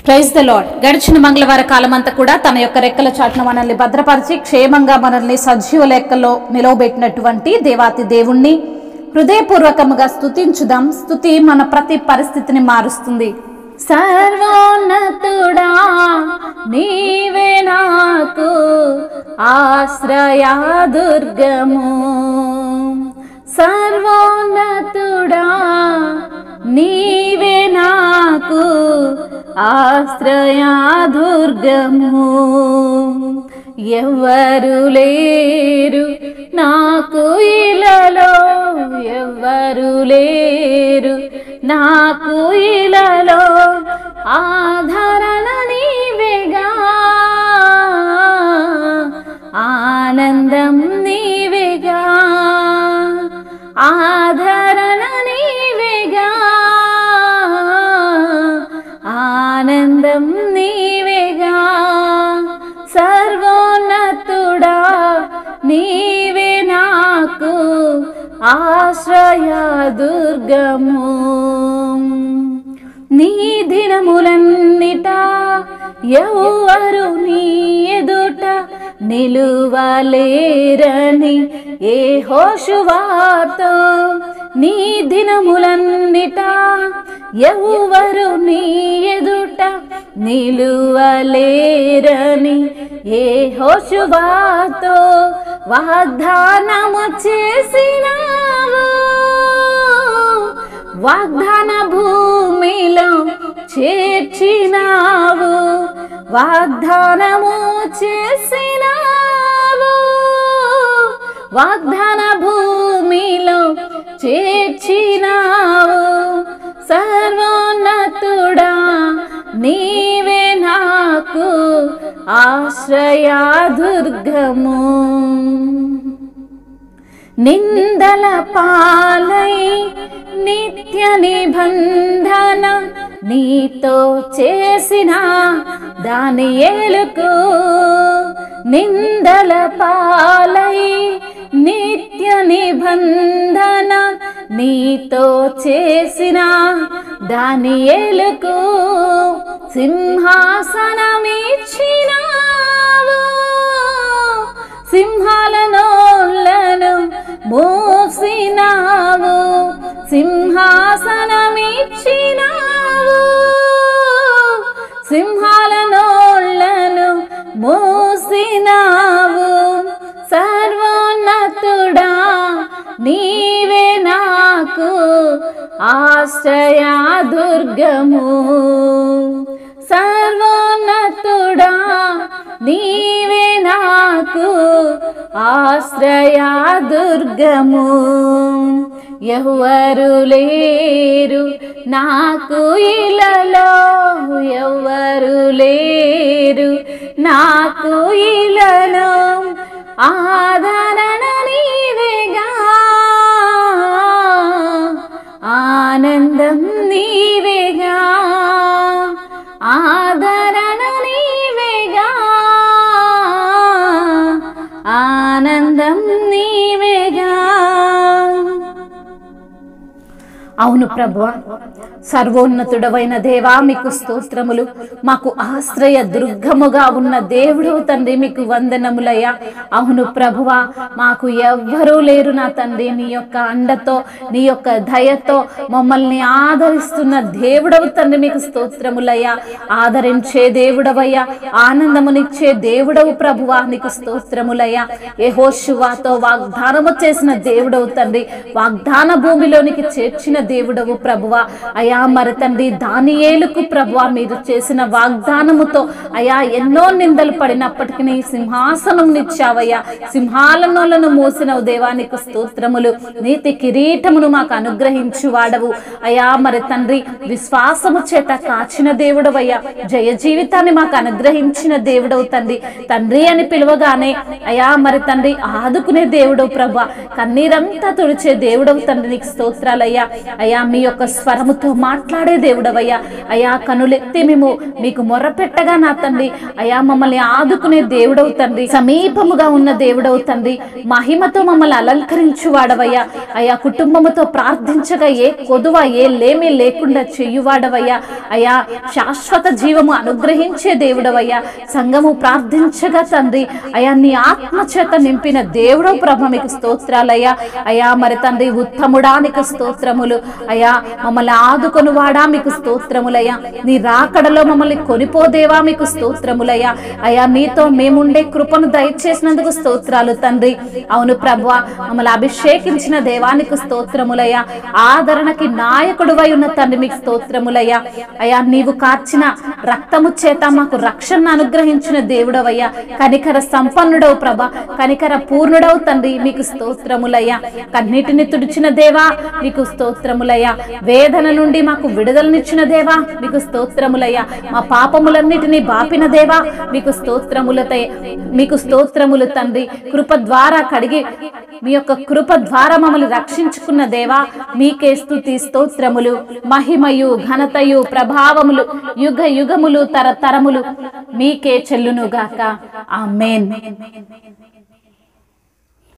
Praise the lord. గడిచిన మంగళవార కాలమంతా కూడా తన యొక్క రెక్కల చాటున మనల్ని భద్రపరిచి క్షేమంగా మనల్ని సజీవ లెక్కల్లో నిలవబెట్టినటువంటి దేవాతి దేవుణ్ణి హృదయపూర్వకముగా స్తుతించుదాం. స్తుతి మన ప్రతి పరిస్థితిని మారుస్తుంది. సర్వోన్నతుడా నీవే నాకు ఆశ్రయా దుర్గము, సర్వోన్నతుడా నీవే నాకు ఆశ్రయా దుర్గము. ఎవ్వరు లేరు నాకు ఇలలో, ఎవ్వరు లేరు నాకు ఇలలో, ఆధారణ నీవేగా, ఆనందం నీవేగా, ఆధారణ నీవేగా, ఆనందం నీవేగా. సర్వోన్నతుడా నీవే నాకు ఆశ్రయా దుర్గము. నీ దినములన్నిట ఎవ్వరు నీ ఎదుట నిలువలేరని యెహోషువతో, నీ దినములన్నిట ఎవ్వరు నీ ఎదుట నిలువలేరని యెహోషువతో వాగ్దానము చేసినావు. వాగ్దాన భూమిలో చేర్చినావు, వాగ్దానము చేసినావు, వాగ్దాన భూమిలో చేర్చినావు. సర్వోన్నతుడా నీవే నాకు ఆశ్రయా దుర్గము. నిందల పాలై నిత్య నిబంధన నీతో చేసిన దానియేలుకు, నిందల పాలై నిత్య నిబంధన నీతో చేసిన దానియేలుకు సింహాసనమిచ్చినావు, సింహాల నోళ్లను మోసినావు, సింహాసనమిచ్చినావు, సింహాల నోళ్లను మోసినావు. సర్వోన్నతుడా నీవే నాకు ఆశ్రయా దుర్గము, సర్వోన్నతుడా నీవే నాకు ఆశ్రయా దుర్గము. ఎవ్వరు లేరు నాకు ఇలలో, ఎవ్వరు లేరు నాకు ఇలలో, ఆధారణ నీవేగా, ఆనందం నీవేగా, ఆధారణ నీవేగా, ఆనందం నీవేగా. అవును ప్రభువా, సర్వోన్నతుడవైన దేవా మీకు స్తోత్రములు. మాకు ఆశ్రయ దుర్గముగా ఉన్న దేవుడు తండ్రి మీకు వందనములయ్యా. అవును ప్రభువా, మాకు ఎవ్వరూ లేరు నా తండ్రి. నీ యొక్క అండతో నీ యొక్క దయతో మమ్మల్ని ఆదరిస్తున్న దేవుడవు తండ్రి మీకు స్తోత్రములయ్యా. ఆదరించే దేవుడవయ్యా, ఆనందమునిచ్చే దేవుడవు ప్రభువా నీకు స్తోత్రములయ్యా. యెహోషువతో వాగ్దానము చేసిన దేవుడవు తండ్రి, వాగ్దాన భూమిలోనికి చేర్చిన దేవుడవు ప్రభువా. అయా మరి తండ్రి దానియేలుకు ప్రభువా మీరు చేసిన వాగ్దానముతో అయా ఎన్నో నిందలు పడినప్పటికీ నీ సింహాసనం నిచ్చావయ్యా, సింహాలనోలను మోసినవు దేవానికి స్తోత్రములు. నీతి కిరీటమును మాకు అనుగ్రహించు వాడవు అయా. మరి తండ్రి విశ్వాసము చేత కాచిన దేవుడవయ్యా, జయ జీవితాన్ని మాకు అనుగ్రహించిన దేవుడవు తండ్రి. తండ్రి అని పిలువగానే అయా మరి తండ్రి ఆదుకునే దేవుడవు ప్రభా, కన్నీరంతా తుడిచే దేవుడవు తండ్రి నీకు స్తోత్రాలయ్యా. అయా అయా మీ యొక్క స్వరముతో మాట్లాడే దేవుడవయ్యా. అయా కనులెత్తి మేము మీకు మొర్రపెట్టగా నా తండ్రి అయా మమ్మల్ని ఆదుకునే దేవుడవు తండ్రి, సమీపముగా ఉన్న దేవుడవు తండ్రి, మహిమతో మమ్మల్ని అలంకరించువాడవయ్యా. అయా కుటుంబముతో ప్రార్థించగా ఏ కొదువ ఏ లేమి లేకుండా చెయ్యువాడవయ్యా. అయా శాశ్వత జీవము అనుగ్రహించే దేవుడవయ్యా. సంఘము ప్రార్థించగా తండ్రి అయా నీ ఆత్మచేత నింపిన దేవుడవు ప్రభ, మీకు స్తోత్రాలయ్యా. అయా మరి తండ్రి ఉత్తముడా నీకు స్తోత్రములు అయా. మమ్మల్ని ఆదుకొని వాడా మీకు స్తోత్రములయ్యా. నీ రాకడలో మమ్మల్ని కొనిపోదేవా మీకు స్తోత్రములయ్యా. అయా నీతో మేముండే కృపను దయచేసినందుకు స్తోత్రాలు తండ్రి. అవును ప్రభువా, మమ్మల్ని అభిషేకించిన దేవానికి స్తోత్రములయ్యా. ఆదరణకి నాయకుడువై ఉన్న తండ్రి మీకు స్తోత్రములయ్యా. అయా నీవు కార్చిన రక్తము చేత మాకు రక్షణ అనుగ్రహించిన దేవుడవయ్యా. కనికర సంపన్నుడవు ప్రభ, కనికర పూర్ణుడవు తండ్రి మీకు స్తోత్రములయ్యా. కన్నీటిని తుడిచిన దేవా మీకు స్తోత్రములయ్యా. వేదన నుండి మాకు విడుదలనిచ్చిన దేవా మీకు స్తోత్రములయ్యా. మా పాపములన్నిటినీ బాపిన దేవా మీకు స్తోత్రములు తండ్రి. కృప ద్వారా కడిగి మీ యొక్క కృప ద్వారా మమ్మల్ని రక్షించుకున్న దేవా మీకే స్తుతి స్తోత్రములు. మహిమయు ఘనతయు ప్రభావములు యుగ యుగములు తరతరములు మీకే చెల్లునుగాక. ఆమేన్.